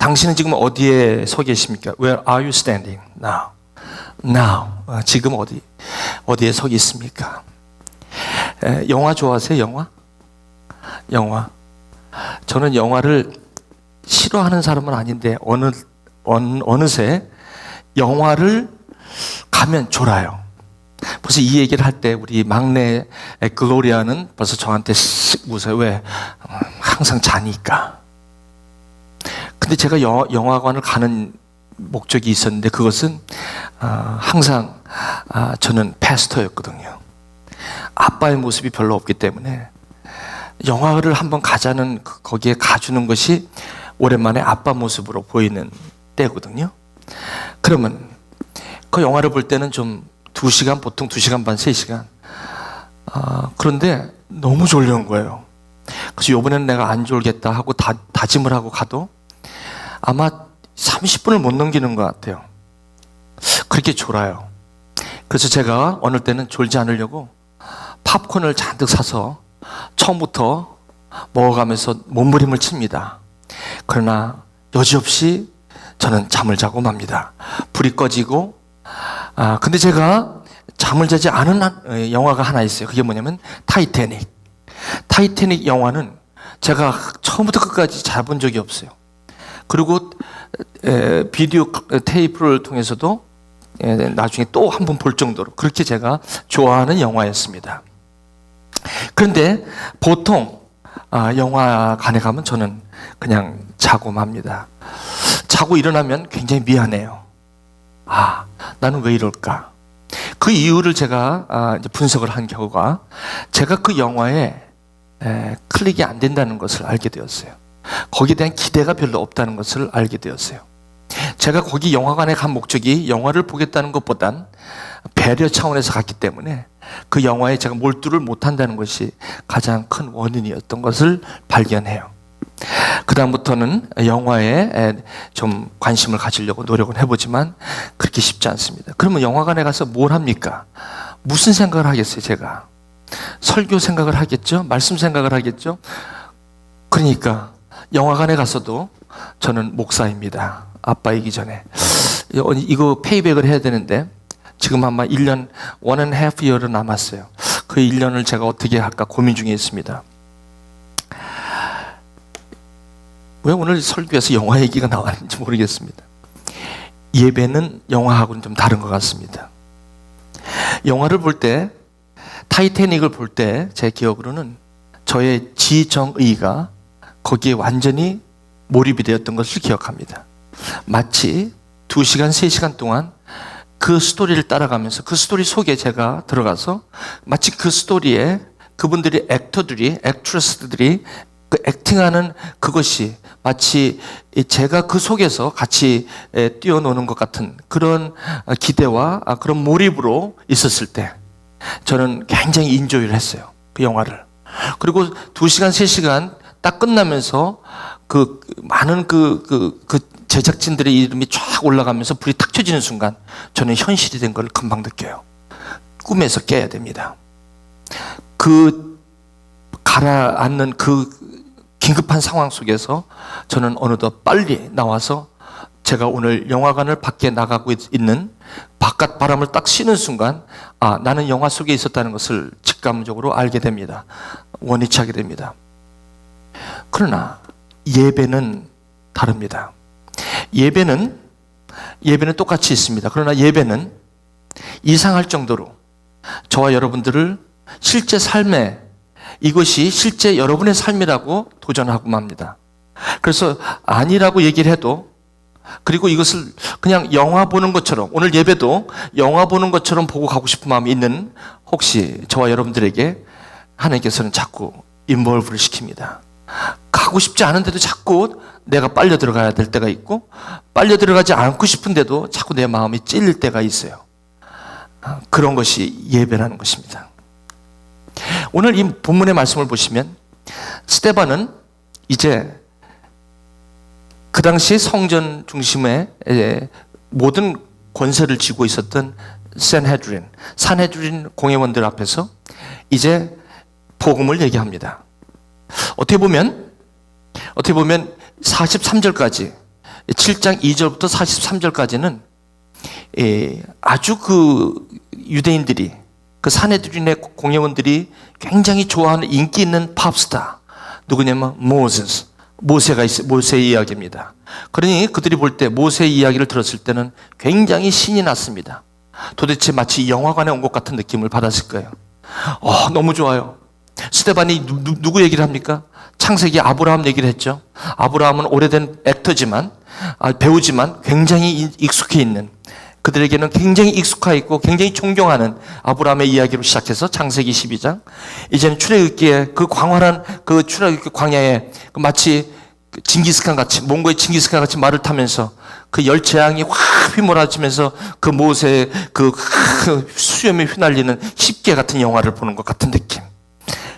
당신은 지금 어디에 서 계십니까? Where are you standing now? Now. 지금 어디에 서 있습니까? 영화 좋아하세요? 영화. 저는 영화를 싫어하는 사람은 아닌데 어느새 영화를 가면 졸아요. 벌써 이 얘기를 할 때 우리 막내 글로리아는 벌써 저한테 씩 웃어요. 왜? 항상 자니까. 근데 제가 영화관을 가는 목적이 있었는데 그것은 항상 저는 패스터였거든요. 아빠의 모습이 별로 없기 때문에 영화를 한번 가자는 거기에 가주는 것이 오랜만에 아빠 모습으로 보이는 때거든요. 그러면 그 영화를 볼 때는 좀 2시간, 보통 2시간 반, 3시간. 그런데 너무 졸려온 거예요. 그래서 이번에는 내가 안 졸겠다 하고 다짐을 하고 가도 아마 30분을 못 넘기는 것 같아요. 그렇게 졸아요. 그래서 제가 어느 때는 졸지 않으려고 팝콘을 잔뜩 사서 처음부터 먹어가면서 몸부림을 칩니다. 그러나 여지없이 저는 잠을 자고 맙니다. 불이 꺼지고 근데 제가 잠을 자지 않은 영화가 하나 있어요. 그게 뭐냐면 타이타닉. 타이타닉 영화는 제가 처음부터 끝까지 잘 본 적이 없어요. 그리고 비디오 테이프를 통해서도 나중에 또 한 번 볼 정도로 그렇게 제가 좋아하는 영화였습니다. 그런데 보통 영화관에 가면 저는 그냥 자고 맙니다. 자고 일어나면 굉장히 미안해요. 나는 왜 이럴까? 그 이유를 제가 이제 분석을 한 결과 제가 그 영화에 클릭이 안 된다는 것을 알게 되었어요. 거기에 대한 기대가 별로 없다는 것을 알게 되었어요. 제가 거기 영화관에 간 목적이 영화를 보겠다는 것보단 배려 차원에서 갔기 때문에 그 영화에 제가 몰두를 못한다는 것이 가장 큰 원인이었던 것을 발견해요. 그 다음부터는 영화에 좀 관심을 가지려고 노력을 해보지만 그렇게 쉽지 않습니다. 그러면 영화관에 가서 뭘 합니까? 무슨 생각을 하겠어요, 제가? 설교 생각을 하겠죠? 말씀 생각을 하겠죠? 그러니까 영화관에 가서도 저는 목사입니다. 아빠이기 전에. 이거 페이백을 해야 되는데 지금 아마 1년, 1.5 year 남았어요. 그 1년을 제가 어떻게 할까 고민 중에 있습니다. 왜 오늘 설교에서 영화 얘기가 나왔는지 모르겠습니다. 예배는 영화하고는 좀 다른 것 같습니다. 영화를 볼 때, 타이타닉을 볼 때 제 기억으로는 저의 지정의가 거기에 완전히 몰입이 되었던 것을 기억합니다. 마치 2시간, 3시간 동안 그 스토리를 따라가면서 그 스토리 속에 제가 들어가서 마치 그 스토리에 그분들이 액트레스들이 그 액팅하는 그것이 마치 제가 그 속에서 같이 뛰어노는 것 같은 그런 기대와 그런 몰입으로 있었을 때 저는 굉장히 인조이를 했어요. 그 영화를. 그리고 2시간, 3시간 딱 끝나면서 그 많은 그 제작진들의 이름이 쫙 올라가면서 불이 탁 켜지는 순간 저는 현실이 된 걸 금방 느껴요. 꿈에서 깨야 됩니다. 그 가라앉는 그 긴급한 상황 속에서 저는 어느덧 빨리 나와서 제가 오늘 영화관을 밖에 나가고 있는 바깥 바람을 딱 쉬는 순간 나는 영화 속에 있었다는 것을 직감적으로 알게 됩니다. 원위치 하게 됩니다. 그러나 예배는 다릅니다. 예배는 똑같이 있습니다. 그러나 예배는 이상할 정도로 저와 여러분들을 실제 삶에 이것이 실제 여러분의 삶이라고 도전하고 맙니다. 그래서 아니라고 얘기를 해도 그리고 이것을 그냥 영화 보는 것처럼 오늘 예배도 영화 보는 것처럼 보고 가고 싶은 마음이 있는 혹시 저와 여러분들에게 하나님께서는 자꾸 인볼브를 시킵니다. 가고 싶지 않은데도 자꾸 내가 빨려 들어가야 될 때가 있고 빨려 들어가지 않고 싶은데도 자꾸 내 마음이 찔릴 때가 있어요. 그런 것이 예배라는 것입니다. 오늘 이 본문의 말씀을 보시면 스데반은 이제 그 당시 성전 중심에 모든 권세를 쥐고 있었던 산헤드린 공회원들 앞에서 이제 복음을 얘기합니다. 어떻게 보면 43절까지 7장 2절부터 43절까지는 아주 그 유대인들이, 그 사내들인의 공예원들이 굉장히 좋아하는 인기 있는 팝스타, 누구냐면 모세의 이야기입니다. 그러니 그들이 볼 때 모세의 이야기를 들었을 때는 굉장히 신이 났습니다. 도대체 마치 영화관에 온 것 같은 느낌을 받았을 거예요. 너무 좋아요. 스데반이 누구 얘기를 합니까? 창세기 아브라함 얘기를 했죠. 아브라함은 오래된 액터지만, 배우지만 굉장히 익숙해 있는, 그들에게는 굉장히 익숙해 있고 굉장히 존경하는 아브라함의 이야기로 시작해서 창세기 12장, 이제는 출애굽기에 그 광활한 그 출애굽기 광야에 마치 징기스칸 같이, 몽고의 징기스칸 같이 말을 타면서 그 열재앙이 확 휘몰아치면서 그 모세의 그 수염에 휘날리는 십계 같은 영화를 보는 것 같은 느낌.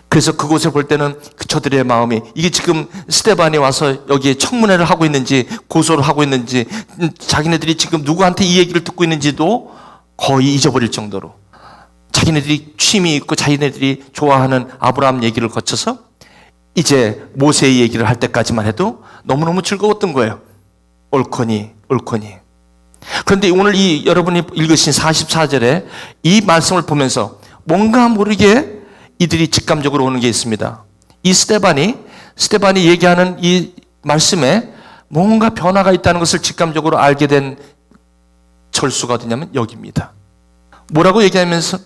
그래서 그곳에 볼 때는 저들의 마음이, 이게 지금 스데반이 와서 여기에 청문회를 하고 있는지 고소를 하고 있는지, 자기네들이 지금 누구한테 이 얘기를 듣고 있는지도 거의 잊어버릴 정도로, 자기네들이 취미 있고 자기네들이 좋아하는 아브라함 얘기를 거쳐서 이제 모세의 얘기를 할 때까지만 해도 너무너무 즐거웠던 거예요. 옳거니. 그런데 오늘 여러분이 읽으신 44절에 이 말씀을 보면서 뭔가 모르게 이들이 직감적으로 오는 게 있습니다. 이 스데반이 얘기하는 이 말씀에 뭔가 변화가 있다는 것을 직감적으로 알게 된 절수가 어디냐면 여기입니다. 뭐라고 얘기하면서,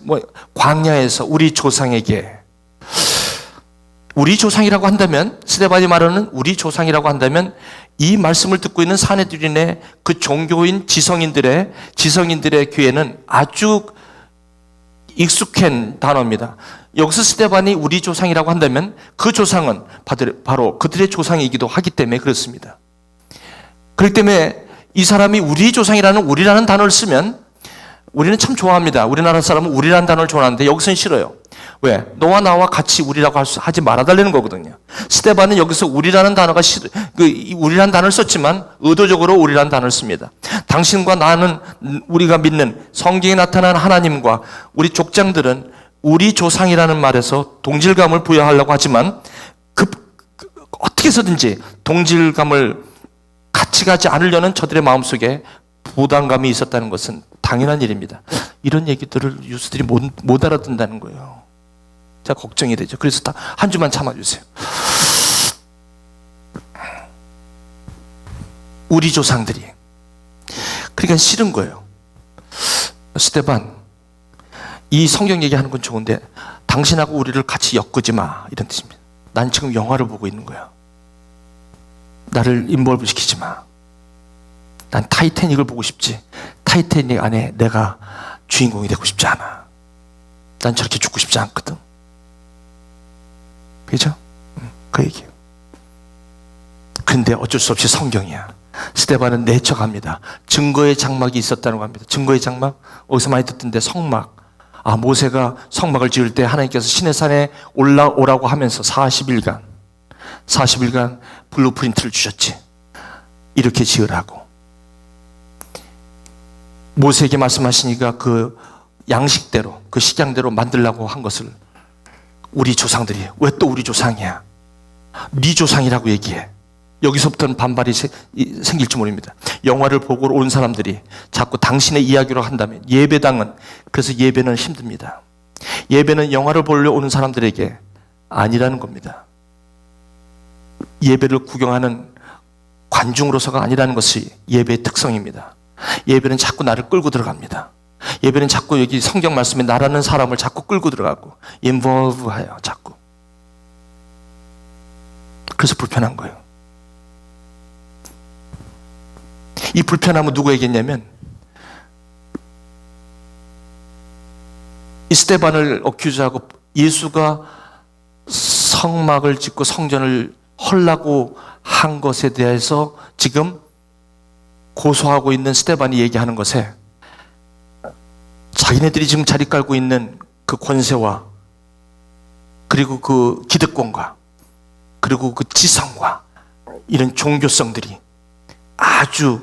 광야에서 우리 조상에게, 우리 조상이라고 한다면, 스데반이 말하는 우리 조상이라고 한다면 이 말씀을 듣고 있는 사내들인의 그 종교인 지성인들의 귀에는 아주 익숙한 단어입니다. 여기서 스데반이 우리 조상이라고 한다면 그 조상은 바로 그들의 조상이기도 하기 때문에 그렇습니다. 그렇기 때문에 이 사람이 우리 조상이라는 우리라는 단어를 쓰면 우리는 참 좋아합니다. 우리나라 사람은 우리라는 단어를 좋아하는데 여기서는 싫어요. 왜? 너와 나와 같이 우리라고 하지 말아달라는 거거든요. 스데반은 여기서 우리라는 단어가 우리라는 단어를 썼지만 의도적으로 우리라는 단어를 씁니다. 당신과 나는, 우리가 믿는 성경에 나타난 하나님과 우리 족장들은 우리 조상이라는 말에서 동질감을 부여하려고 하지만 어떻게 해서든지 동질감을 같이 가지 않으려는 저들의 마음속에 부담감이 있었다는 것은 당연한 일입니다. 이런 얘기들을 유수들이 못 알아듣는다는 거예요. 제가 걱정이 되죠. 그래서 한 주만 참아주세요. 우리 조상들이, 그러니까 싫은 거예요. 스데반, 이 성경 얘기하는 건 좋은데 당신하고 우리를 같이 엮지 마, 이런 뜻입니다. 난 지금 영화를 보고 있는 거야. 나를 인볼브 시키지 마. 난 타이타닉을 보고 싶지, 타이타닉 안에 내가 주인공이 되고 싶지 않아. 난 저렇게 죽고 싶지 않거든. 그죠? 그 얘기예요. 근데 어쩔 수 없이 성경이야. 스데반은 내쳐갑니다. 증거의 장막이 있었다는 겁니다. 증거의 장막? 어디서 많이 듣던데, 성막. 모세가 성막을 지을 때 하나님께서 시내산에 올라오라고 하면서 40일간 블루프린트를 주셨지. 이렇게 지으라고. 모세에게 말씀하시니까 그 양식대로, 그 식양대로 만들라고 한 것을 우리 조상들이, 왜 또 우리 조상이야? 네 조상이라고 얘기해. 여기서부터는 반발이 생길지 모릅니다. 영화를 보고 온 사람들이 자꾸 당신의 이야기로 한다면, 그래서 예배는 힘듭니다. 예배는 영화를 보려 오는 사람들에게 아니라는 겁니다. 예배를 구경하는 관중으로서가 아니라는 것이 예배의 특성입니다. 예배는 자꾸 나를 끌고 들어갑니다. 예배는 자꾸 여기 성경 말씀에 나라는 사람을 자꾸 끌고 들어가고 인볼브해요. 자꾸. 그래서 불편한 거예요. 이 불편함은 누구에게 있냐면 이 스데반을 어큐즈하고 예수가 성막을 짓고 성전을 헐라고 한 것에 대해서 지금 고소하고 있는 스데반이 얘기하는 것에 자기네들이 지금 자리 깔고 있는 그 권세와 그리고 그 기득권과 그리고 그 지성과 이런 종교성들이 아주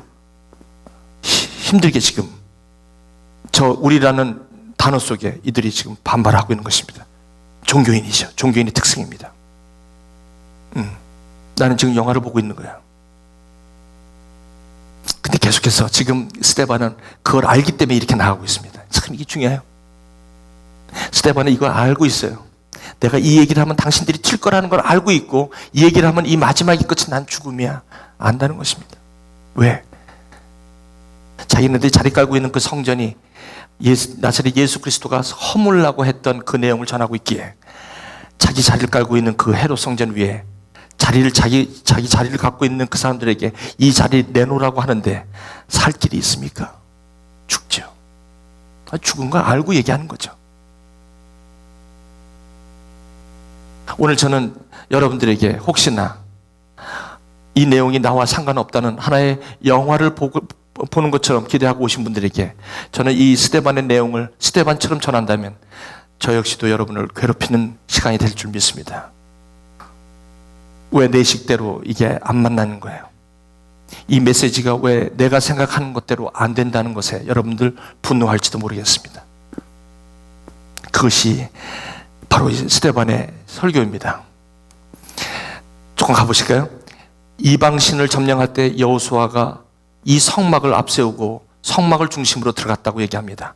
힘들게 지금 우리라는 단어 속에 이들이 지금 반발하고 있는 것입니다. 종교인이죠. 종교인의 특성입니다. 나는 지금 영화를 보고 있는 거야. 계속해서 지금 스데반은 그걸 알기 때문에 이렇게 나가고 있습니다. 참 이게 중요해요. 스데반은 이걸 알고 있어요. 내가 이 얘기를 하면 당신들이 칠 거라는 걸 알고 있고, 이 얘기를 하면 이 마지막의 끝은 난 죽음이야 안다는 것입니다. 왜? 자기네들이 자리 깔고 있는 그 성전이 나사렛 예수 그리스도가 허물라고 했던 그 내용을 전하고 있기에, 자기 자리를 깔고 있는 그 헤롯 성전 위에 자기 자리를 갖고 있는 그 사람들에게 이 자리 내놓으라고 하는데 살 길이 있습니까? 죽죠. 죽은 걸 알고 얘기하는 거죠. 오늘 저는 여러분들에게 혹시나 이 내용이 나와 상관없다는 하나의 영화를 보는 것처럼 기대하고 오신 분들에게 저는 이 스데반의 내용을 스데반처럼 전한다면 저 역시도 여러분을 괴롭히는 시간이 될 줄 믿습니다. 왜 내 식대로 이게 안 만나는 거예요? 이 메시지가 왜 내가 생각하는 것대로 안 된다는 것에 여러분들 분노할지도 모르겠습니다. 그것이 바로 스데반의 설교입니다. 조금 가보실까요? 이방신을 점령할 때 여호수아가 이 성막을 앞세우고 성막을 중심으로 들어갔다고 얘기합니다.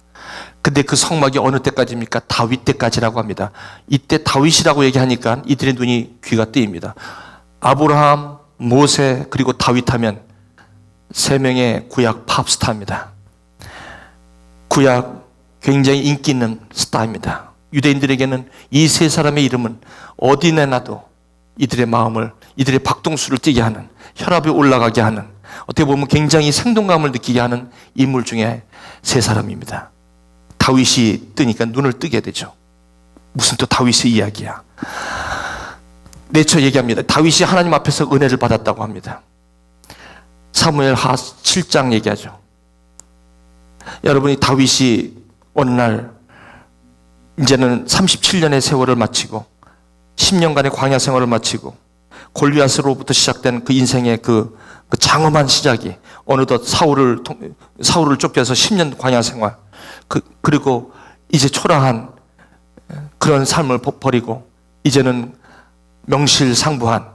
근데 그 성막이 어느 때까지입니까? 다윗 때까지라고 합니다. 이때 다윗이라고 얘기하니까 이들의 눈이 귀가 뜨입니다. 아브라함, 모세, 그리고 다윗 하면 세 명의 구약 팝스타입니다. 구약 굉장히 인기 있는 스타입니다. 유대인들에게는 이 세 사람의 이름은 어디 내놔도 이들의 마음을, 이들의 박동수를 뛰게 하는, 혈압이 올라가게 하는, 어떻게 보면 굉장히 생동감을 느끼게 하는 인물 중에 세 사람입니다. 다윗이 뜨니까 눈을 뜨게 되죠. 무슨 또 다윗의 이야기야. 내처 얘기합니다. 다윗이 하나님 앞에서 은혜를 받았다고 합니다. 사무엘 하 7장 얘기하죠. 여러분이 다윗이 어느 날 이제는 37년의 세월을 마치고 10년간의 광야 생활을 마치고 골리앗으로부터 시작된 그 인생의 그 장엄한 시작이 어느덧 사울을 쫓겨서 10년 광야 생활, 그리고 이제 초라한 그런 삶을 버리고 이제는 명실상부한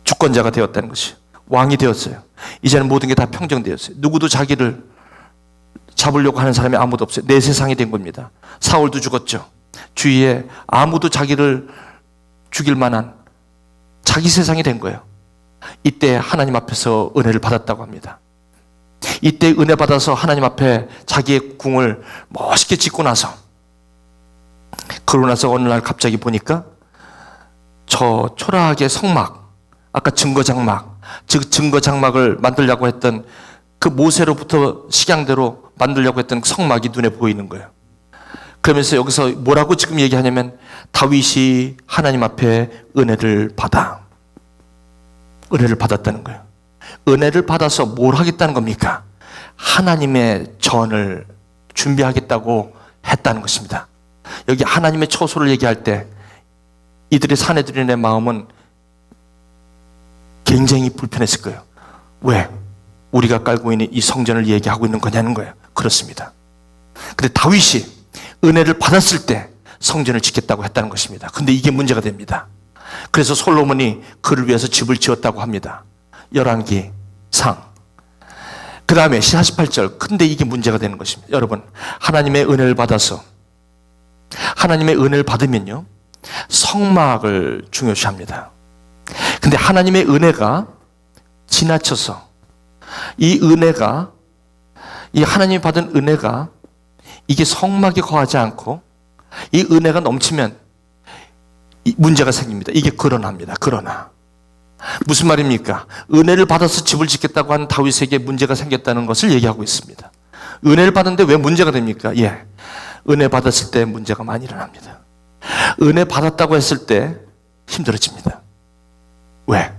주권자가 되었다는 것이, 왕이 되었어요. 이제는 모든 게 다 평정되었어요. 누구도 자기를 잡으려고 하는 사람이 아무도 없어요. 내 세상이 된 겁니다. 사울도 죽었죠. 주위에 아무도 자기를 죽일 만한 자기 세상이 된 거예요. 이때 하나님 앞에서 은혜를 받았다고 합니다. 이때 은혜 받아서 하나님 앞에 자기의 궁을 멋있게 짓고 나서, 그러고 나서 어느 날 갑자기 보니까 저 초라하게 성막, 아까 증거장막, 즉 증거장막을 만들려고 했던 그 모세로부터 식양대로 만들려고 했던 성막이 눈에 보이는 거예요. 그러면서 여기서 뭐라고 지금 얘기하냐면 다윗이 하나님 앞에 은혜를 받았다는 거예요. 은혜를 받아서 뭘 하겠다는 겁니까? 하나님의 전을 준비하겠다고 했다는 것입니다. 여기 하나님의 처소를 얘기할 때 이들의 사내들의 마음은 굉장히 불편했을 거예요. 왜? 우리가 깔고 있는 이 성전을 얘기하고 있는 거냐는 거예요. 그렇습니다. 근데 다윗이 은혜를 받았을 때 성전을 짓겠다고 했다는 것입니다. 근데 이게 문제가 됩니다. 그래서 솔로몬이 그를 위해서 집을 지었다고 합니다. 열왕기상. 그 다음에 48절. 근데 이게 문제가 되는 것입니다. 여러분, 하나님의 은혜를 받아서, 하나님의 은혜를 받으면요, 성막을 중요시합니다. 근데 하나님의 은혜가 지나쳐서 이 은혜가, 이 하나님이 받은 은혜가 이게 성막에 거하지 않고 이 은혜가 넘치면 문제가 생깁니다. 이게 그러나입니다. 그러나. 무슨 말입니까? 은혜를 받아서 집을 짓겠다고 한 다윗에게 문제가 생겼다는 것을 얘기하고 있습니다. 은혜를 받았는데 왜 문제가 됩니까? 예. 은혜 받았을 때 문제가 많이 일어납니다. 은혜 받았다고 했을 때 힘들어집니다. 왜?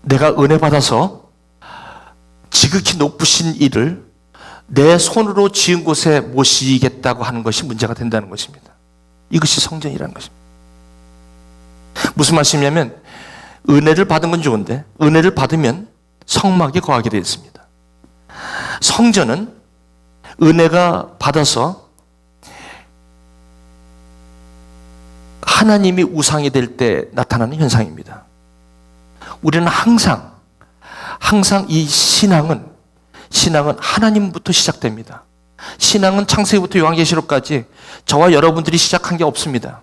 내가 은혜 받아서 지극히 높으신 일을 내 손으로 지은 곳에 모시겠다고 하는 것이 문제가 된다는 것입니다. 이것이 성전이라는 것입니다. 무슨 말씀이냐면 은혜를 받은 건 좋은데 은혜를 받으면 성막에 거하게 되어 있습니다. 성전은 은혜가 받아서 하나님이 우상이 될 때 나타나는 현상입니다. 우리는 항상 이 신앙은 신앙은 하나님부터 시작됩니다. 신앙은 창세기부터 요한계시록까지 저와 여러분들이 시작한 게 없습니다.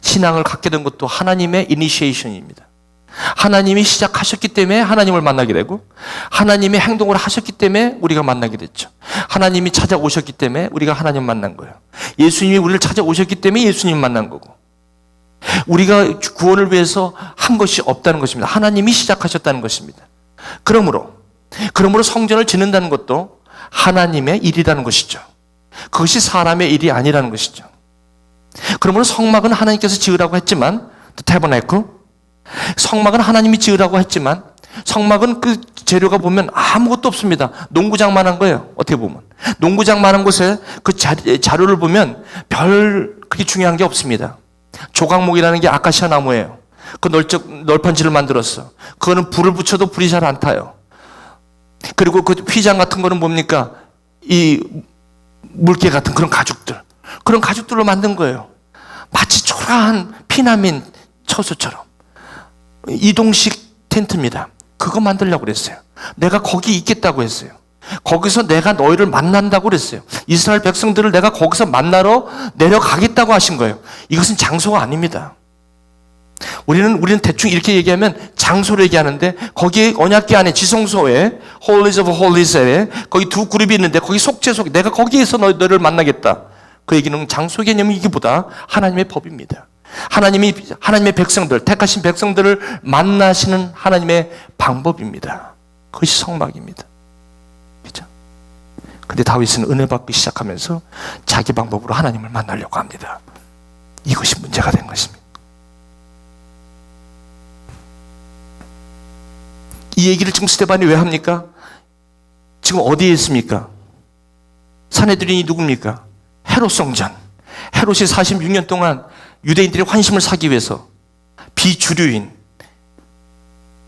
신앙을 갖게 된 것도 하나님의 이니시에이션입니다. 하나님이 시작하셨기 때문에 하나님을 만나게 되고, 하나님의 행동을 하셨기 때문에 우리가 만나게 됐죠. 하나님이 찾아오셨기 때문에 우리가 하나님 만난 거예요. 예수님이 우리를 찾아오셨기 때문에 예수님 만난 거고, 우리가 구원을 위해서 한 것이 없다는 것입니다. 하나님이 시작하셨다는 것입니다. 그러므로 성전을 짓는다는 것도 하나님의 일이라는 것이죠. 그것이 사람의 일이 아니라는 것이죠. 그러므로 성막은 하나님께서 지으라고 했지만, 태버나클, 성막은 하나님이 지으라고 했지만, 성막은 그 재료가 보면 아무것도 없습니다. 농구장만 한 거예요. 어떻게 보면 농구장만 한 곳에 그 자료를 보면 별 그렇게 중요한 게 없습니다. 조각목이라는 게 아카시아 나무예요. 그 널판지를 만들었어. 그거는 불을 붙여도 불이 잘 안 타요. 그리고 그 휘장 같은 거는 뭡니까? 이 물개 같은 그런 가죽들로 만든 거예요. 마치 초라한 피나민 처소처럼. 이동식 텐트입니다. 그거 만들려고 그랬어요. 내가 거기 있겠다고 했어요. 거기서 내가 너희를 만난다고 그랬어요. 이스라엘 백성들을 내가 거기서 만나러 내려가겠다고 하신 거예요. 이것은 장소가 아닙니다. 우리는 대충 이렇게 얘기하면 장소를 얘기하는데, 거기에 언약궤 안에 지성소에 Holies of Holies에 거기 두 그룹이 있는데, 거기 속죄 내가 거기에서 너희를 만나겠다. 그 얘기는 장소 개념이 이기보다 하나님의 법입니다. 하나님의 백성들, 택하신 백성들을 만나시는 하나님의 방법입니다. 그것이 성막입니다. 그렇죠? 근데 다윗은 은혜 받기 시작하면서 자기 방법으로 하나님을 만나려고 합니다. 이것이 문제가 된 것입니다. 이 얘기를 지금 스데반이 왜 합니까? 지금 어디에 있습니까? 산헤드린이 누굽니까? 헤롯 성전. 헤롯이 46년 동안 유대인들의 환심을 사기 위해서 비주류인,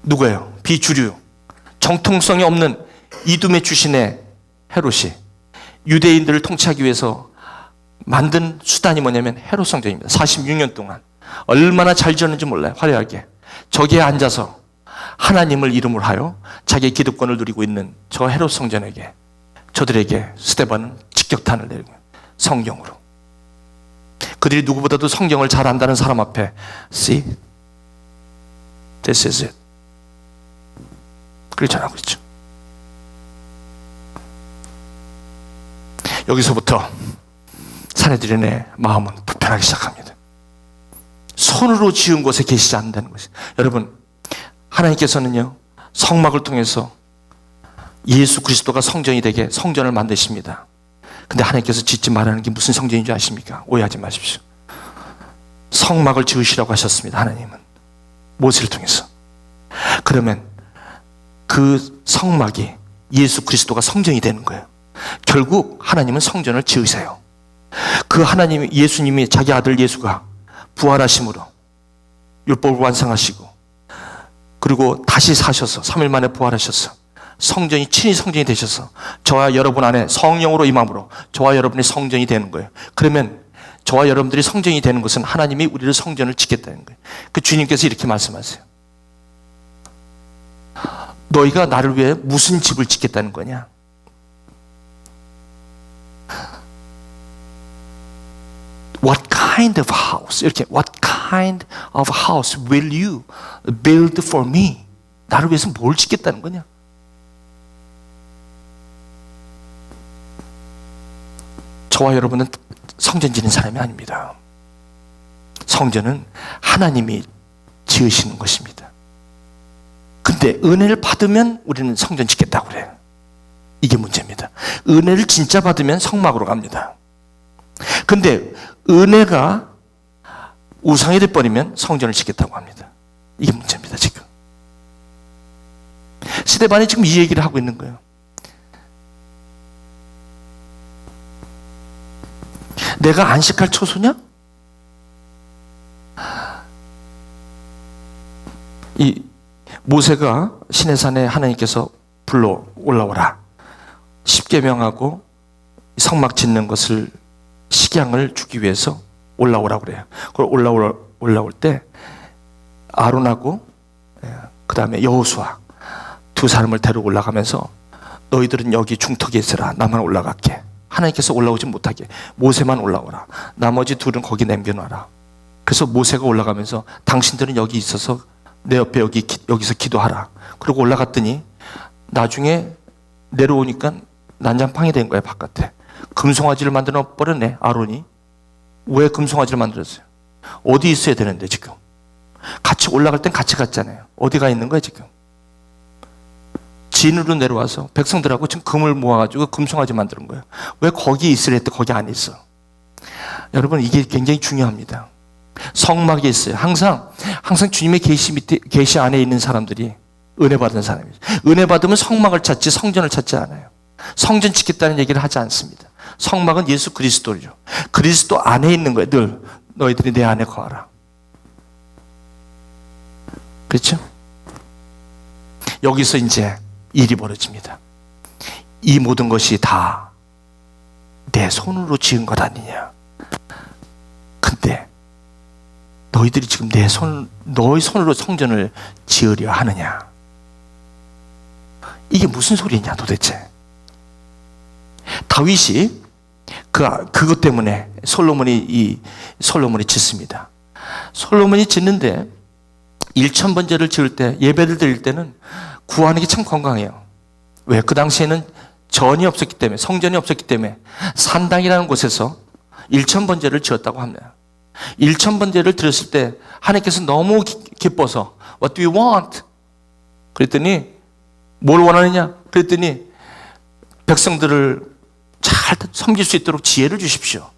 누구예요? 비주류, 정통성이 없는 이두메 출신의 헤롯이 유대인들을 통치하기 위해서 만든 수단이 뭐냐면 헤롯 성전입니다. 46년 동안 얼마나 잘 지었는지 몰라요. 화려하게 저기에 앉아서 하나님을 이름으로 하여 자기의 기득권을 누리고 있는 저 헤롯 성전에게, 저들에게 스데반은 직격탄을 내리고 성경으로, 그들이 누구보다도 성경을 잘 안다는 사람 앞에 See, this is it, 그렇게 전하고 있죠. 여기서부터 산헤드린의 마음은 불편하기 시작합니다. 손으로 지은 곳에 계시지 않는다는 것이, 여러분, 하나님께서는요, 성막을 통해서 예수 그리스도가 성전이 되게 성전을 만드십니다. 근데 하나님께서 짓지 말라는 게 무슨 성전인 줄 아십니까? 오해하지 마십시오. 성막을 지으시라고 하셨습니다. 하나님은 모세를 통해서. 그러면 그 성막이 예수 그리스도가 성전이 되는 거예요. 결국 하나님은 성전을 지으세요. 그 하나님, 예수님이 자기 아들 예수가 부활하심으로 율법을 완성하시고, 그리고 다시 사셔서 3일 만에 부활하셔서 성전이, 친히 성전이 되셔서 저와 여러분 안에 성령으로 임함으로 저와 여러분이 성전이 되는 거예요. 그러면 저와 여러분들이 성전이 되는 것은 하나님이 우리를 성전을 짓겠다는 거예요. 그 주님께서 이렇게 말씀하세요. 너희가 나를 위해 무슨 집을 짓겠다는 거냐? What kind of house? 이렇게 What kind of house will you build for me? 나를 위해서 뭘 짓겠다는 거냐? 저와 여러분은 성전 짓는 사람이 아닙니다. 성전은 하나님이 지으시는 것입니다. 근데 은혜를 받으면 우리는 성전 짓겠다고 그래요. 이게 문제입니다. 은혜를 진짜 받으면 성막으로 갑니다. 근데 은혜가 우상이 돼버리면 성전을 짓겠다고 합니다. 이게 문제입니다, 지금. 스데반이 지금 이 얘기를 하고 있는 거예요. 내가 안식할 처소냐? 이 모세가 시내산에 하나님께서 불러 올라오라, 십계명하고 성막 짓는 것을 식양을 주기 위해서 올라오라고 그래요. 그걸 올라올 때 아론하고 그 다음에 여호수아 두 사람을 데리고 올라가면서 너희들은 여기 중턱에 있으라. 나만 올라갈게. 하나님께서 올라오지 못하게 모세만 올라오라. 나머지 둘은 거기 남겨놔라. 그래서 모세가 올라가면서 당신들은 여기 있어서 내 옆에 여기서 기도하라. 그리고 올라갔더니 나중에 내려오니까 난장판이 된 거야. 바깥에 금송아지를 만들어 버렸네. 아론이. 왜 금송아지를 만들었어요? 어디 있어야 되는데 지금 같이 올라갈 땐 같이 갔잖아요. 어디 가 있는 거야 지금? 진으로 내려와서 백성들하고 지금 금을 모아가지고 금송아지 만드는 거예요. 왜 거기 있으려 했대? 거기 안 있어. 여러분, 이게 굉장히 중요합니다. 성막에 있어요. 항상 주님의 계시 안에 있는 사람들이 은혜 받은 사람이에요. 은혜 받으면 성막을 찾지 성전을 찾지 않아요. 성전 짓겠다는 얘기를 하지 않습니다. 성막은 예수 그리스도죠. 그리스도 안에 있는 거예요. 늘 너희들이 내 안에 거하라. 그렇죠? 여기서 이제 일이 벌어집니다. 이 모든 것이 다 내 손으로 지은 것 아니냐. 근데 너희들이 지금 너희 손으로 성전을 지으려 하느냐. 이게 무슨 소리냐 도대체. 다윗이 그것 때문에 솔로몬이 짓습니다. 솔로몬이 짓는데 1000번제를 지을 때, 예배를 드릴 때는 구하는 게 참 건강해요. 왜? 그 당시에는 전이 없었기 때문에, 성전이 없었기 때문에 산당이라는 곳에서 1000번제를 지었다고 합니다. 1000번제를 드렸을 때 하나님께서 너무 기뻐서 What do you want? 그랬더니 뭘 원하느냐? 그랬더니 백성들을 잘 섬길 수 있도록 지혜를 주십시오.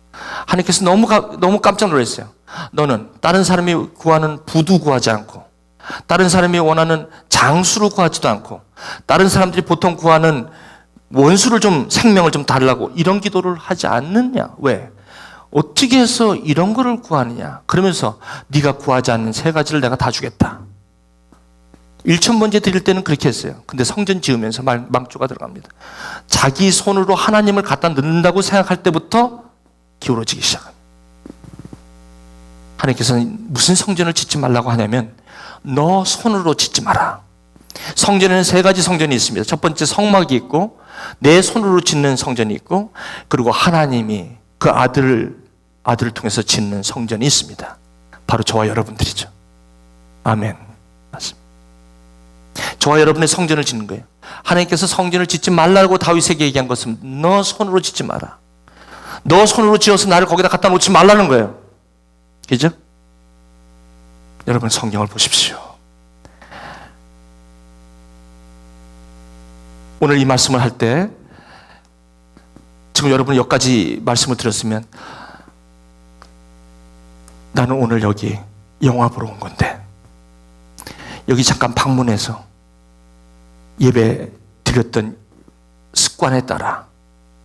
하나님께서 너무 깜짝 놀랐어요. 너는 다른 사람이 구하는 부도 구하지 않고, 다른 사람이 원하는 장수를 구하지도 않고, 다른 사람들이 보통 구하는 원수를 생명을 좀 달라고 이런 기도를 하지 않느냐? 왜? 어떻게 해서 이런 거를 구하느냐? 그러면서 네가 구하지 않는 3가지를 내가 다 주겠다. 1000번째 드릴 때는 그렇게 했어요. 근데 성전 지으면서 망조가 들어갑니다. 자기 손으로 하나님을 갖다 넣는다고 생각할 때부터 기울어지기 시작합니다. 하나님께서는 무슨 성전을 짓지 말라고 하냐면 너 손으로 짓지 마라. 성전에는 3가지 성전이 있습니다. 첫 번째 성막이 있고, 내 손으로 짓는 성전이 있고, 그리고 하나님이 그 아들을 통해서 짓는 성전이 있습니다. 바로 저와 여러분들이죠. 아멘. 맞습니다. 저와 여러분의 성전을 짓는 거예요. 하나님께서 성전을 짓지 말라고 다윗에게 얘기한 것은 너 손으로 짓지 마라. 너 손으로 지어서 나를 거기다 갖다 놓지 말라는 거예요. 그죠? 여러분 성경을 보십시오. 오늘 이 말씀을 할 때 지금 여러분이 여기까지 말씀을 들었으면 나는 오늘 여기 영화 보러 온 건데 여기 잠깐 방문해서 예배 드렸던 습관에 따라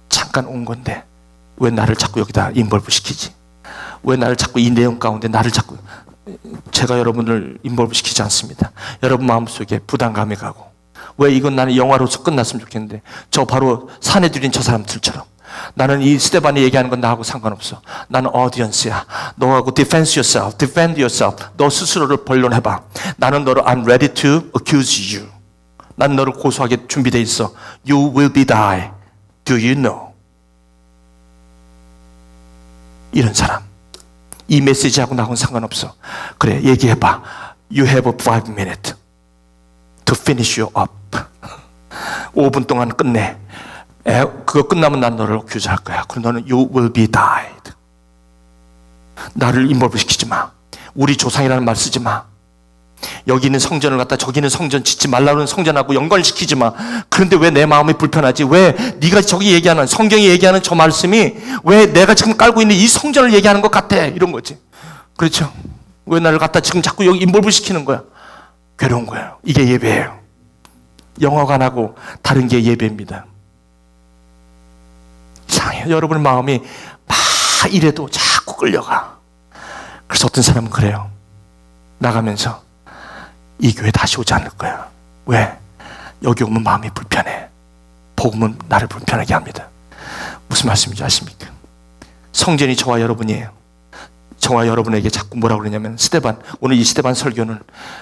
잠깐 온 건데 왜 나를 자꾸 여기다 인볼브 시키지? 왜 나를 자꾸 이 내용 가운데 제가 여러분을 인볼브 시키지 않습니다. 여러분 마음속에 부담감이 가고 왜 이건 나는 영화로서 끝났으면 좋겠는데 저 바로 산에 들인 저 사람들처럼 나는 이 스테반이 얘기하는 건 나하고 상관없어. 나는 어디언스야. 너하고 defend yourself. 너 스스로를 변론해봐. 나는 너를 I'm ready to accuse you. 난 너를 고소하게 준비되어 있어. You will be die. Do you know? 이런 사람. 이 메시지하고 나하고는 상관없어. 그래, 얘기해봐. You have 5 minutes to finish you up. 5분 동안 끝내. 그거 끝나면 난 너를 규제할 거야. 그럼 너는 you will be died. 나를 인볼브 시키지 마. 우리 조상이라는 말 쓰지 마. 여기 있는 성전을 갖다 저기 있는 성전 짓지 말라는 성전하고 연관시키지 마. 그런데 왜 내 마음이 불편하지? 왜 네가 저기 얘기하는 성경이 얘기하는 저 말씀이 왜 내가 지금 깔고 있는 이 성전을 얘기하는 것 같아? 이런 거지. 그렇죠? 왜 나를 갖다 지금 자꾸 여기 인볼브 시키는 거야? 괴로운 거예요. 이게 예배예요. 영화관하고 다른 게 예배입니다. 이상해요. 여러분의 마음이 막 이래도 자꾸 끌려가. 그래서 어떤 사람은 그래요. 나가면서 이 교회 다시 오지 않을 거야. 왜? 여기 오면 마음이 불편해. 복음은 나를 불편하게 합니다. 무슨 말씀인지 아십니까? 성전이 저와 여러분이에요. 저와 여러분에게 자꾸 뭐라고 그러냐면 오늘 이 스데반 설교는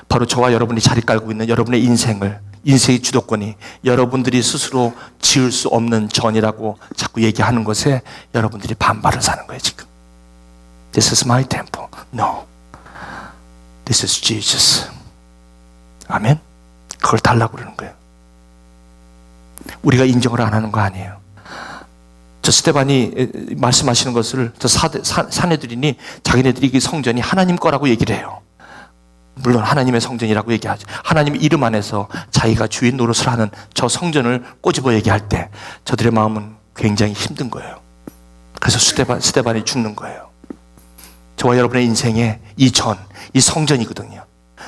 바로 저와 여러분이 자리 깔고 있는 여러분의 인생을 인생의 주도권이 여러분들이 스스로 지을 수 없는 전이라고 자꾸 얘기하는 것에 여러분들이 반발을 사는 거예요, 지금. This is my temple. No. This is Jesus. 아멘? 그걸 달라고 그러는 거예요. 우리가 인정을 안 하는 거 아니에요. 저 스데반이 말씀하시는 것을 저 사내들이니 자기네들이 이 성전이 하나님 거라고 얘기를 해요. 물론 하나님의 성전이라고 얘기하죠. 하나님 이름 안에서 자기가 주인 노릇을 하는 저 성전을 꼬집어 얘기할 때 저들의 마음은 굉장히 힘든 거예요. 그래서 스데반이 죽는 거예요. 저와 여러분의 인생에 이 성전이거든요.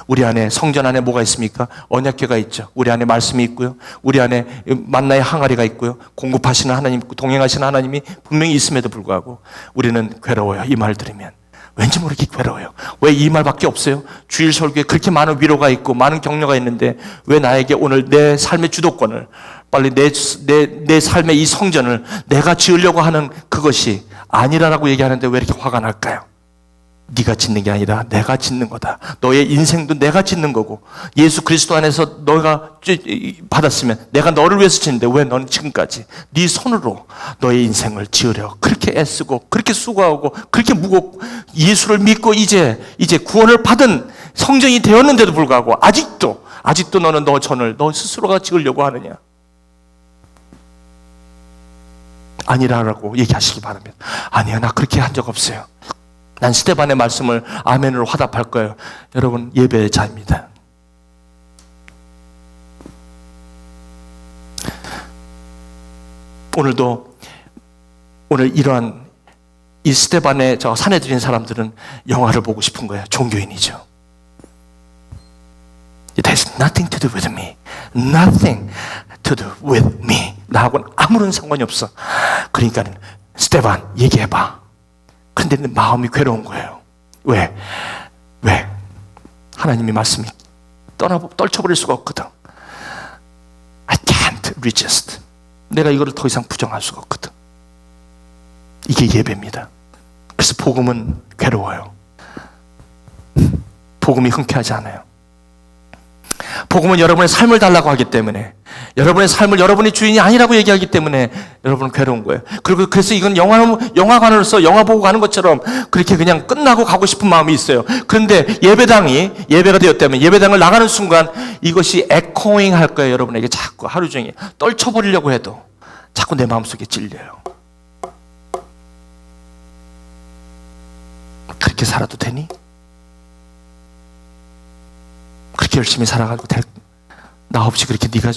우리 안에, 성전 안에 뭐가 있습니까? 언약궤가 있죠. 우리 안에 말씀이 있고요. 우리 안에 만나의 항아리가 있고요. 공급하시는 하나님, 동행하시는 하나님이 분명히 있음에도 불구하고 우리는 괴로워요. 이 말 들으면. 왠지 모르게 괴로워요. 왜 이 말밖에 없어요? 주일 설교에 그렇게 많은 위로가 있고 많은 격려가 있는데 왜 나에게 오늘 내 삶의 주도권을, 빨리 내 삶의 이 성전을 내가 지으려고 하는 그것이 아니라라고 얘기하는데 왜 이렇게 화가 날까요? 네가 짓는 게 아니라 내가 짓는 거다. 너의 인생도 내가 짓는 거고, 예수 그리스도 안에서 너가 받았으면 내가 너를 위해서 짓는데 왜 너는 지금까지 네 손으로 너의 인생을 지으려 그렇게 애쓰고 그렇게 수고하고 그렇게 무겁고 예수를 믿고 이제 구원을 받은 성전이 되었는데도 불구하고 아직도 너는 너 전을 너 스스로가 지으려고 하느냐? 아니라라고 얘기하시기 바랍니다. 아니요, 나 그렇게 한 적 없어요. 난 스데반의 말씀을 아멘으로 화답할 거예요. 여러분, 예배의 자입니다. 오늘 이러한 이 스데반의 저 산에 들인 사람들은 영화를 보고 싶은 거예요. 종교인이죠. It has nothing to do with me. Nothing to do with me. 나하고는 아무런 상관이 없어. 그러니까 스데반 얘기해봐. 근데 마음이 괴로운 거예요. 왜? 하나님이 말씀이 떨쳐버릴 수가 없거든. I can't resist. 내가 이거를 더 이상 부정할 수가 없거든. 이게 예배입니다. 그래서 복음은 괴로워요. 복음이 흔쾌하지 않아요. 복음은 여러분의 삶을 달라고 하기 때문에, 여러분의 삶을 여러분의 주인이 아니라고 얘기하기 때문에 여러분은 괴로운 거예요. 그리고 그래서 이건 영화관으로서 영화 보고 가는 것처럼 그렇게 그냥 끝나고 가고 싶은 마음이 있어요. 그런데 예배가 되었다면 예배당을 나가는 순간 이것이 에코잉 할 거예요. 여러분에게 자꾸 하루 종일 떨쳐버리려고 해도 자꾸 내 마음속에 찔려요. 그렇게 살아도 되니? 그렇게 열심히 살아가지고 나 없이 그렇게 네가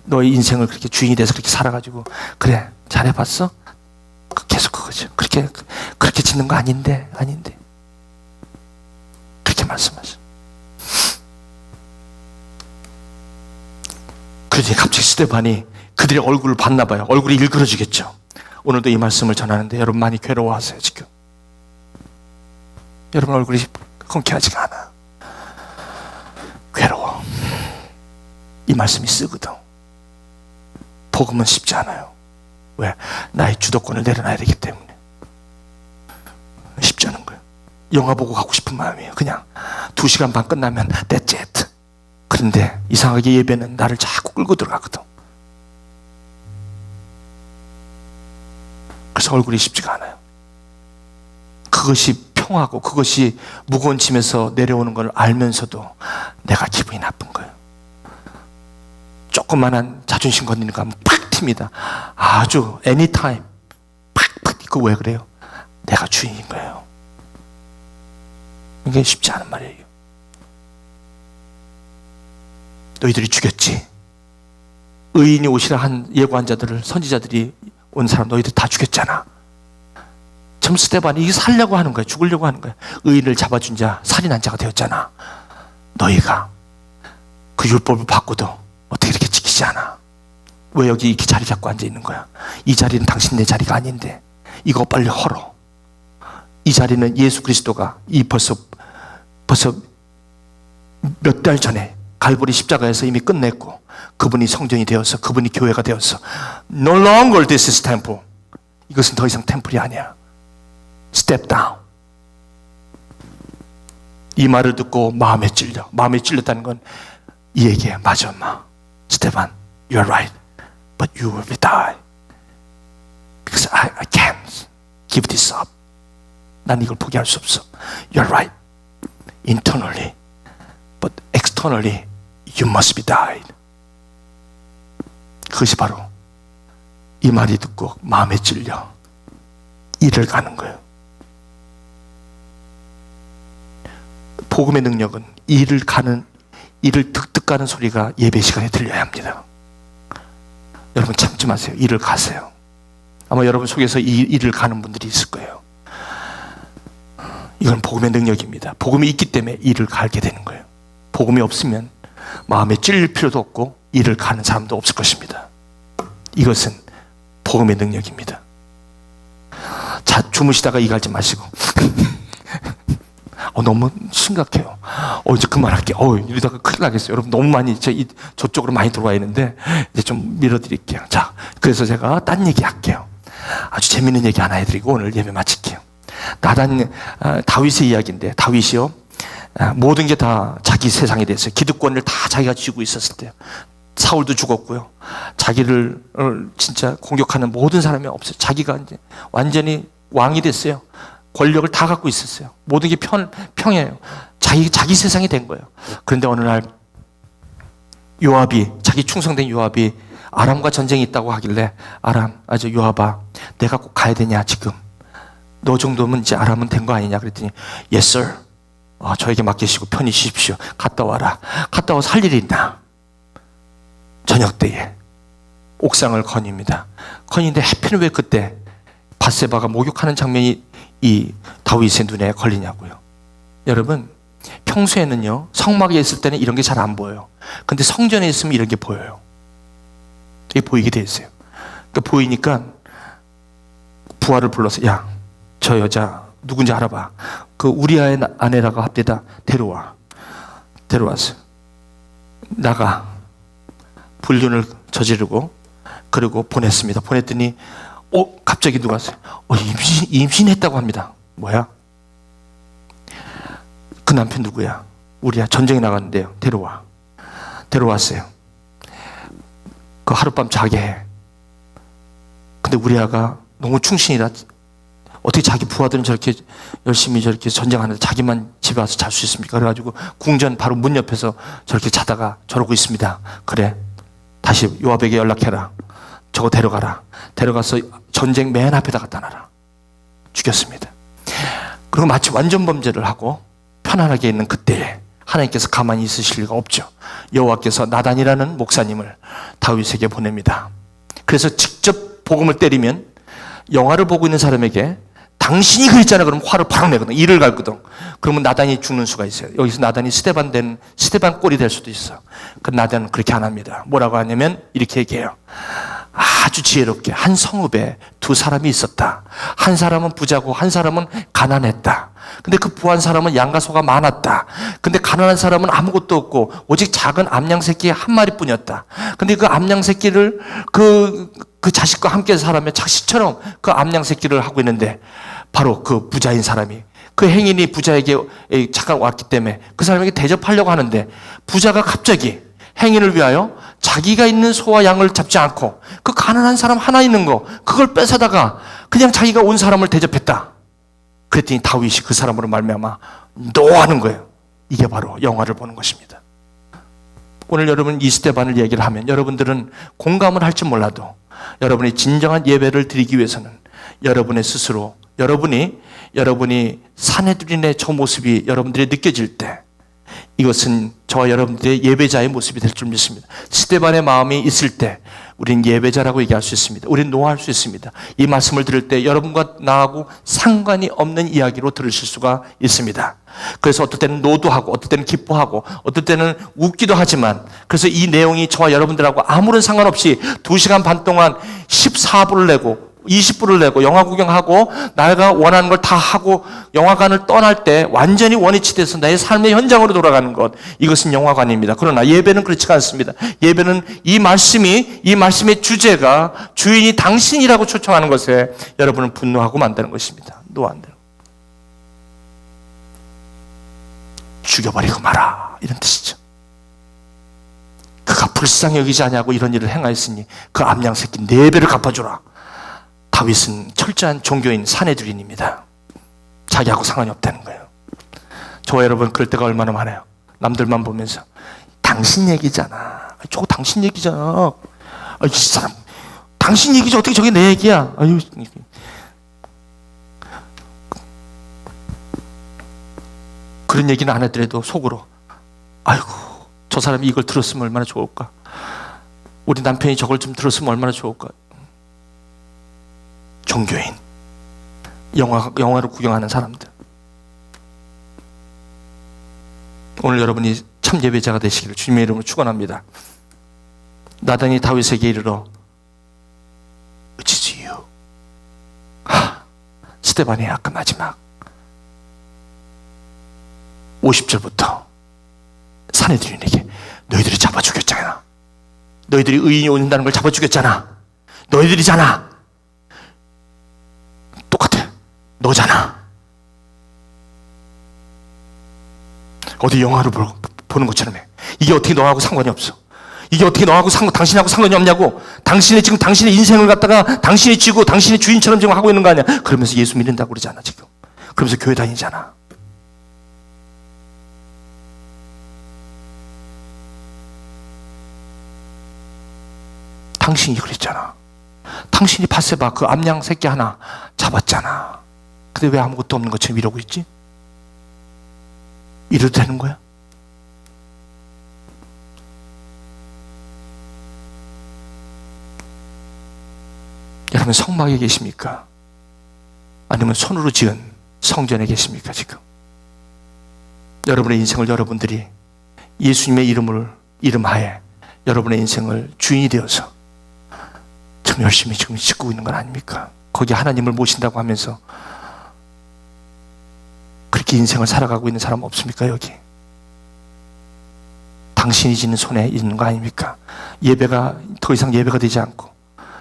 너의 인생을 그렇게 주인이 돼서 그렇게 살아가지고 그래 잘해봤어? 계속 그거죠. 그렇게 짓는 거 아닌데 그렇게 말씀하셔. 그러더니 갑자기 스데반이 그들의 얼굴을 봤나 봐요. 얼굴이 일그러지겠죠. 오늘도 이 말씀을 전하는데 여러분 많이 괴로워하세요. 지금 여러분 얼굴이 흔쾌하지가 않아. 괴로워. 이 말씀이 쓰거든. 복음은 쉽지 않아요. 왜? 나의 주도권을 내려놔야 되기 때문에. 쉽지 않은 거예요. 영화 보고 가고 싶은 마음이에요. 그냥 2시간 반 끝나면 that's it. 그런데 이상하게 예배는 나를 자꾸 끌고 들어가거든. 그래서 얼굴이 쉽지가 않아요. 그것이 평하고 그것이 무거운 짐에서 내려오는 걸 알면서도 내가 기분이 나쁜 거예요. 조그만한 자존심 건드리는 거 하면 팍 튑니다. 아주 anytime 팍 이거 왜 그래요? 내가 주인인 거예요. 이게 쉽지 않은 말이에요. 너희들이 죽였지. 의인이 오시라 한 예고한 자들을, 선지자들이 온 사람 너희들 다 죽였잖아. 참 스데반이 이게 살려고 하는 거야. 죽으려고 하는 거야. 의인을 잡아준 자, 살인한 자가 되었잖아. 너희가 그 율법을 받고도 어떻게 이렇게 지키지 않아? 왜 여기 이렇게 자리 잡고 앉아 있는 거야? 이 자리는 당신네 자리가 아닌데 이거 빨리 헐어. 이 자리는 예수 그리스도가 벌써 몇 달 전에 갈보리 십자가에서 이미 끝냈고 그분이 성전이 되어서 그분이 교회가 되어서 No longer this is temple. 이것은 더 이상 템플이 아니야. Step down. 이 말을 듣고 마음에 찔렸다는 건 이 얘기해. 맞아, 엄마. 스테반, you are right. But you will be die. Because I can't give this up. 난 이걸 포기할 수 없어. You are right. Internally. But externally, you must be died. 그것이 바로 이 말이 듣고 마음에 찔려 일을 가는 거예요. 복음의 능력은 일을 득득 가는 소리가 예배 시간에 들려야 합니다. 여러분 참지 마세요. 일을 가세요. 아마 여러분 속에서 이 일을 가는 분들이 있을 거예요. 이건 복음의 능력입니다. 복음이 있기 때문에 일을 가게 되는 거예요. 복음이 없으면 마음에 찔릴 필요도 없고 일을 가는 사람도 없을 것입니다. 이것은 복음의 능력입니다. 자, 주무시다가 이갈지 마시고 너무 심각해요. 이제 그만할게요. 이러다가 큰일 나겠어요. 여러분 너무 많이 저쪽으로 많이 들어와 있는데 이제 좀 밀어드릴게요. 자, 그래서 제가 딴 얘기 할게요. 아주 재밌는 얘기 하나 해드리고 오늘 예배 마칠게요. 다윗의 이야기인데, 다윗이요 모든 게 다 자기 세상이 됐어요. 기득권을 다 자기가 쥐고 있었을 때요. 사울도 죽었고요. 자기를 진짜 공격하는 모든 사람이 없어요. 자기가 이제 완전히 왕이 됐어요. 권력을 다 갖고 있었어요. 모든 게 평이에요. 자기 세상이 된 거예요. 그런데 어느 날 자기 충성된 요압이 아람과 전쟁이 있다고 하길래 요압아, 내가 꼭 가야 되냐 지금? 너 정도면 이제 아람은 된 거 아니냐 그랬더니 Yes sir. 저에게 맡기시고 편히 쉬십시오. 갔다 와라. 갔다 와서 할 일이 있나? 저녁 때에 옥상을 거닙니다. 거니는데 해필 왜 그때 밧세바가 목욕하는 장면이 이 다윗의 눈에 걸리냐고요. 여러분 평소에는요 성막에 있을 때는 이런 게 잘 안 보여요. 근데 성전에 있으면 이런 게 보여요. 이게 보이게 돼 있어요. 그러니까 보이니까 부하를 불러서 야, 저 여자 누군지 알아봐. 그 우리아의 아내라고 합디다. 데려와서 나가 불륜을 저지르고 그리고 보냈습니다. 보냈더니 갑자기 누가 왔어요. 임신했다고 합니다. 뭐야? 그 남편 누구야? 우리야 전쟁에 나갔는데요. 데려왔어요. 그 하룻밤 자게 해. 근데 우리아가 너무 충신이라 어떻게 자기 부하들은 저렇게 열심히 저렇게 전쟁하는데 자기만 집에 와서 잘 수 있습니까? 그래가지고 궁전 바로 문 옆에서 저렇게 자다가 저러고 있습니다. 그래, 다시 요압에게 연락해라. 저거 데려가서 전쟁 맨 앞에다 갖다 놔라. 죽였습니다. 그리고 마치 완전 범죄를 하고 편안하게 있는 그때에 하나님께서 가만히 있으실 리가 없죠. 여호와께서 나단이라는 목사님을 다윗에게 보냅니다. 그래서 직접 복음을 때리면 영화를 보고 있는 사람에게 당신이 그랬잖아 그러면 화를 바로 내거든. 이를 갈거든. 그러면 나단이 죽는 수가 있어요. 여기서 나단이 스데반 꼴이 될 수도 있어. 그 나단은 그렇게 안 합니다. 뭐라고 하냐면 이렇게 얘기해요. 아주 지혜롭게 한 성읍에 두 사람이 있었다. 한 사람은 부자고 한 사람은 가난했다. 근데 그 부한 사람은 양과 소가 많았다. 근데 가난한 사람은 아무것도 없고 오직 작은 암양 새끼 한 마리뿐이었다. 근데 그 암양 새끼를 그 자식과 함께 살아면 자식처럼 그 암양 새끼를 하고 있는데 바로 그 부자인 사람이 그 행인이 부자에게 잠깐 왔기 때문에 그 사람에게 대접하려고 하는데 부자가 갑자기 행인을 위하여 자기가 있는 소와 양을 잡지 않고 그 가난한 사람 하나 있는 거 그걸 뺏어다가 그냥 자기가 온 사람을 대접했다. 그랬더니 다윗이 그 사람으로 말미암아 노하는 거예요. 이게 바로 영화를 보는 것입니다. 오늘 여러분 이 스데반을 얘기를 하면 여러분들은 공감을 할지 몰라도 여러분이 진정한 예배를 드리기 위해서는 여러분의 스스로 여러분이 사내들인의 저 모습이 여러분들이 느껴질 때 이것은 저와 여러분들의 예배자의 모습이 될 줄 믿습니다. 스데반의 마음이 있을 때 우린 예배자라고 얘기할 수 있습니다. 우린 노할 수 있습니다. 이 말씀을 들을 때 여러분과 나하고 상관이 없는 이야기로 들으실 수가 있습니다. 그래서 어떨 때는 노도하고 어떨 때는 기뻐하고 어떨 때는 웃기도 하지만 그래서 이 내용이 저와 여러분들하고 아무런 상관없이 2시간 반 동안 14불을 내고 20불을 내고 영화 구경하고 내가 원하는 걸 다 하고 영화관을 떠날 때 완전히 원위치 돼서 나의 삶의 현장으로 돌아가는 것, 이것은 영화관입니다. 그러나 예배는 그렇지가 않습니다. 예배는 이 말씀의 주제가 주인이 당신이라고 초청하는 것에 여러분을 분노하고 만드는 것입니다. 노한다. 죽여버리고 마라 이런 뜻이죠. 그가 불쌍히 여기지 아니하고 이런 일을 행하였으니 그 암양 새끼 4배를 갚아주라. 다윗은 철저한 종교인 사내들인입니다. 자기하고 상관이 없다는 거예요. 저와 여러분 그럴 때가 얼마나 많아요. 남들만 보면서 당신 얘기잖아. 저거 당신 얘기잖아. 이 사람 당신 얘기지 어떻게 저게 내 얘기야. 아유. 그런 얘기는 안 하더라도 속으로 아이고 저 사람이 이걸 들었으면 얼마나 좋을까. 우리 남편이 저걸 좀 들었으면 얼마나 좋을까. 종교인, 영화를 구경하는 사람들. 오늘 여러분이 참 예배자가 되시기를 주님의 이름으로 축원합니다. 나단이 다윗에게 이르러 Which is you? 스데반의 아까 마지막 50절부터 사내들인에게 너희들이 잡아 죽였잖아. 너희들이 의인이 온다는 걸 잡아 죽였잖아. 너희들이잖아. 똑같아. 너잖아. 어디 영화를 보는 것처럼 해. 이게 어떻게 너하고 상관이 없어. 이게 어떻게 너하고 당신하고 상관이 없냐고. 당신의 지금 당신의 인생을 갖다가 당신이 쥐고 당신의 주인처럼 지금 하고 있는 거 아니야. 그러면서 예수 믿는다고 그러잖아 지금. 그러면서 교회 다니잖아. 당신이 그랬잖아. 당신이 바세바 그 암양 새끼 하나 잡았잖아. 근데 왜 아무것도 없는 것처럼 이러고 있지? 이래도 되는 거야? 여러분 성막에 계십니까? 아니면 손으로 지은 성전에 계십니까 지금? 여러분의 인생을 여러분들이 예수님의 이름하에 여러분의 인생을 주인이 되어서 참 열심히 지금 짓고 있는 건 아닙니까? 거기 하나님을 모신다고 하면서 그렇게 인생을 살아가고 있는 사람 없습니까 여기? 당신이 지는 손에 있는 거 아닙니까? 예배가 더 이상 예배가 되지 않고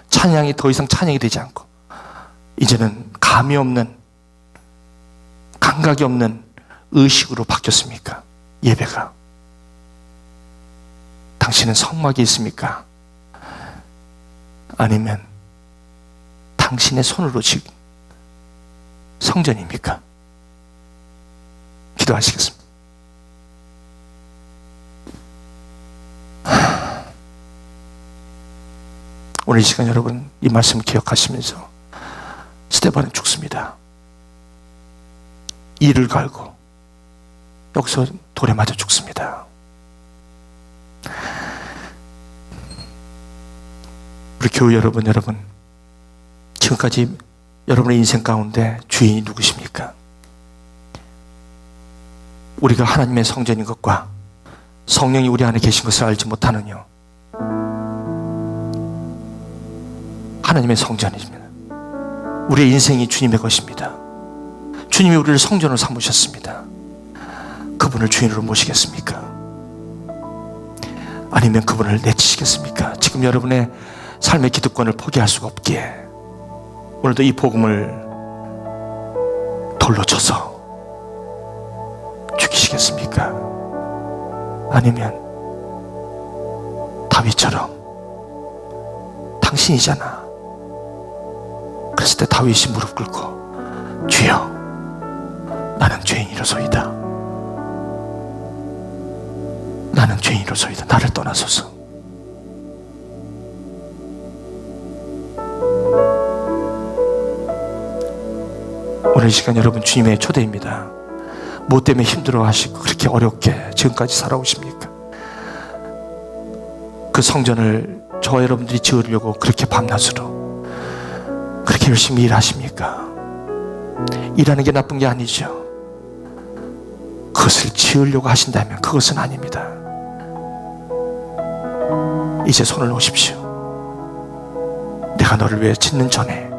찬양이 더 이상 찬양이 되지 않고 이제는 감이 없는 감각이 없는 의식으로 바뀌었습니까? 예배가. 당신은 성막이 있습니까? 아니면 당신의 손으로 지은 성전입니까? 기도하시겠습니다. 오늘 이 시간 여러분 이 말씀 기억하시면서 스데반은 죽습니다. 이를 갈고 여기서 돌에 맞아 죽습니다. 우리 교우 여러분 지금까지 여러분의 인생 가운데 주인이 누구십니까? 우리가 하나님의 성전인 것과 성령이 우리 안에 계신 것을 알지 못하느냐. 하나님의 성전입니다. 우리의 인생이 주님의 것입니다. 주님이 우리를 성전으로 삼으셨습니다. 그분을 주인으로 모시겠습니까? 아니면 그분을 내치시겠습니까? 지금 여러분의 삶의 기득권을 포기할 수가 없기에 오늘도 이 복음을 돌로 쳐서 죽이시겠습니까? 아니면 다윗처럼 당신이잖아. 그랬을 때 다윗이 무릎 꿇고 주여 나는 죄인이로소이다. 나는 죄인이로소이다. 나를 떠나소서. 오늘 이 시간 여러분 주님의 초대입니다. 뭐 때문에 힘들어하시고 그렇게 어렵게 지금까지 살아오십니까? 그 성전을 저와 여러분들이 지으려고 그렇게 밤낮으로 그렇게 열심히 일하십니까? 일하는 게 나쁜 게 아니죠. 그것을 지으려고 하신다면 그것은 아닙니다. 이제 손을 놓으십시오. 내가 너를 위해 짓는 전에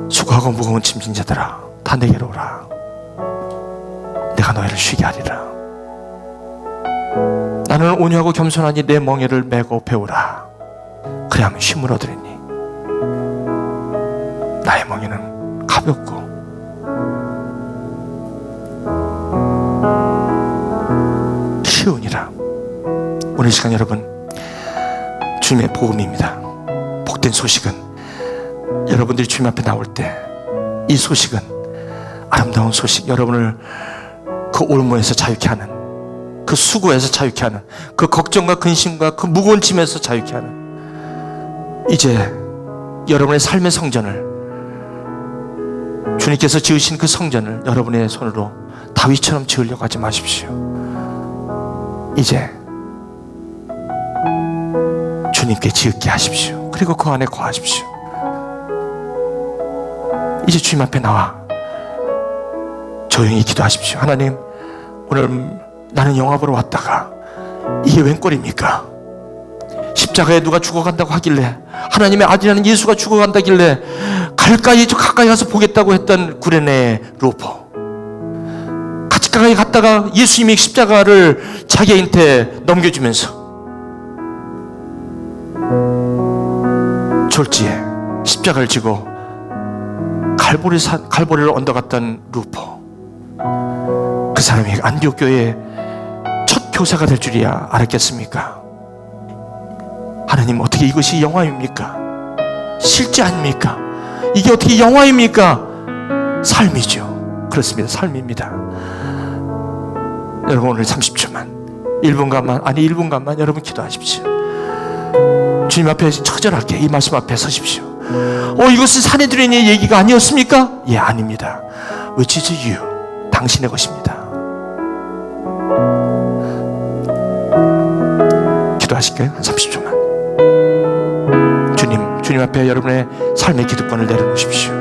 수고하고 무거운 짐진 자들아 다 내게로 오라. 내가 너희를 쉬게 하리라. 나는 온유하고 겸손하니 내 멍에를 메고 배우라. 그래야만 쉼을 얻으리니 나의 멍에는 가볍고 쉬우니라. 오늘 시간 여러분, 주님의 복음입니다. 복된 소식은 여러분들이 주님 앞에 나올 때 이 소식은 아름다운 소식, 여러분을 그 올무에서 자유케 하는, 그 수고에서 자유케 하는, 그 걱정과 근심과 그 무거운 짐에서 자유케 하는, 이제 여러분의 삶의 성전을, 주님께서 지으신 그 성전을 여러분의 손으로 다윗처럼 지으려고 하지 마십시오. 이제 주님께 지을게 하십시오. 그리고 그 안에 거하십시오. 이제 주님 앞에 나와 조용히 기도하십시오. 하나님, 오늘 나는 영화 보러 왔다가 이게 웬 꼴입니까? 십자가에 누가 죽어간다고 하길래, 하나님의 아들이라는 예수가 죽어간다길래 가까이 가서 보겠다고 했던 구레네 루포, 같이 가까이 갔다가 예수님이 십자가를 자기한테 넘겨주면서 졸지에 십자가를 지고 갈보리를 얹어갔던 루포, 그 사람이 안디옥 교회의 첫 교사가 될 줄이야 알았겠습니까? 하나님, 어떻게 이것이 영화입니까? 실제 아닙니까? 이게 어떻게 영화입니까? 삶이죠. 그렇습니다. 삶입니다. 여러분, 오늘 30초만, 1분간만 여러분 기도하십시오. 주님 앞에 처절하게 이 말씀 앞에 서십시오. 이것은 사내들의 얘기가 아니었습니까? 예, 아닙니다. Which is you? 당신의 것입니다. 기도하실까요? 한 30초만. 주님 앞에 여러분의 삶의 기득권을 내려놓으십시오.